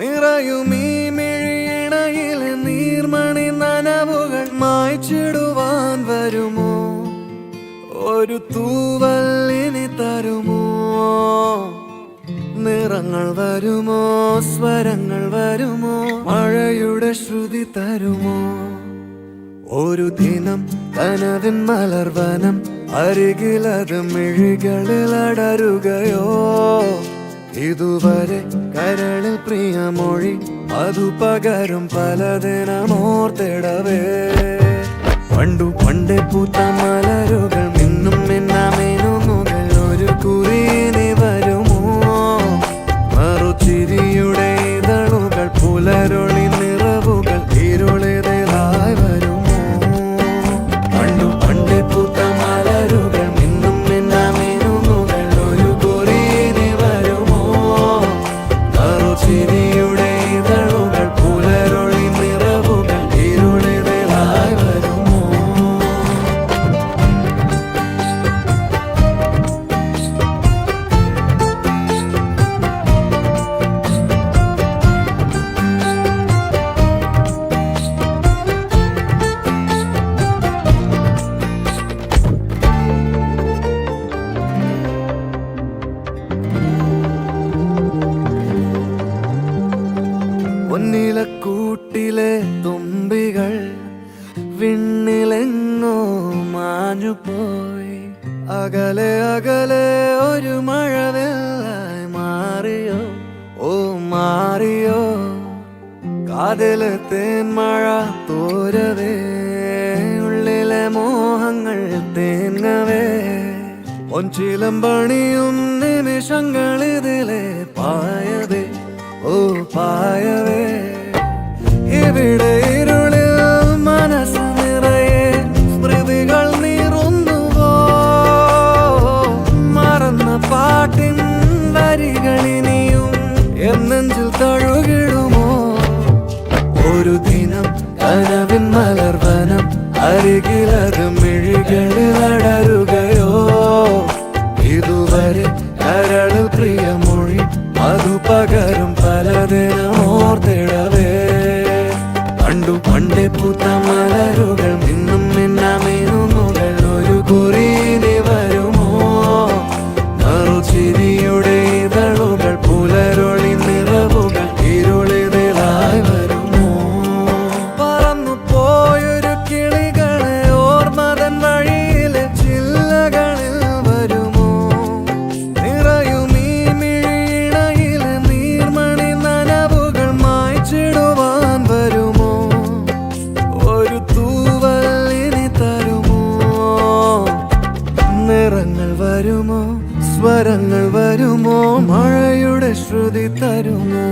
നിറയുമീ മിഴിയിണയിലെ നീർമണി നനവുകൾ മായ്ച്ചിടുവാൻ വരുമോ? ഒരു തൂവല്ലിനി തരുമോ? നിറങ്ങൾ വരുമോ? സ്വരങ്ങൾ വരുമോ? മഴയുടെ ശ്രുതി തരുമോ? ഒരു ദിനം കനവിൻ മലർവനം അരികിലത് മിഴികളിൽ അടരുകയോ? ഇതുവരെ കരളിൽ പ്രിയമൊഴി അതു പകരും പലതിനമോർത്തിടവേ. പണ്ടേ പൂത്ത മലരുകൾ മിന്നും മിന്നാമേനുമുകൾ ഒരു കുറിയിനി വരുമോ? മറുചിരിയുടെ ഇതളുകൾ പുലരൊളി നിറവുകൾ ഇരുളിതായി വരുമോ? പണ്ടേ പൂത്ത മലരുകൾ മിന്നും മിന്നാമേനുമുകൾ ഒരു കുറിയിനി വരുമോ? മറുചിരിയുടെ ഇതളുകൾ പുലരൊളി നിറവുകൾ ഇരുളിതായി വരുമോ? പൊന്നിലക്കൂട്ടിലെ തുമ്പികൾ വിണ്ണിലെങ്ങോ മാഞ്ഞുപോയി. അകലെ അകലെ ഒരു മഴവെള്ളായി മാറിയോ? ഓ മാറിയോ? കാതിലെ തേന്മഴ തോരവേ, ഉള്ളിലെ മോഹങ്ങൾ തേങ്ങവേ. ഒഞ്ചിലമ്പണിയും നിമിഷങ്ങളിതിലെ പായവേ, ഓ പായവേ. ഇവിടെ ഇരുളിൽ മനസ്സ് നിറയെ സ്മൃതികൾ നീറുന്നുവോ? മറന്ന പാട്ടിൻ വരികളിനിയും എന്നെഞ്ചിൽ തഴുകിടുമോ? ഒരു ദിനം കനവിൻ മലർവനം അരികിലത് മിഴികളിൽ അടരുകയോ? ഇതുവരെ കരളിൽ പ്രിയമൊഴി അതു പകരും പലതിനമോർത്തിടവേ. പണ്ടേ പൂത്ത മലരുകൾ മിന്നും മിന്നാമേനുമുകൾ ഒരു കുറിയിനി വരുമോ? മറുചിരിയുടെ ഇതളുകൾ പുലരൊളി നിറവുകൾ ഇരുളിതായി വരുമോ? പറന്നു പോയൊരു കിളികളെ ഓർമ്മതൻ വഴിയിലെ ചില്ലകളിൽ വരുമോ? നിറയുമീ മിഴിയിണയിലെ നീർമണി നനവുകൾ മായ്ച്ചിടുവാൻ വരുമോ? ഒരു തൂവല്ലിനി തരുമോ? നിറങ്ങൾ വരുമോ? സ്വരങ്ങൾ വരുമോ? മഴയുടെ ശ്രുതി തരുമോ?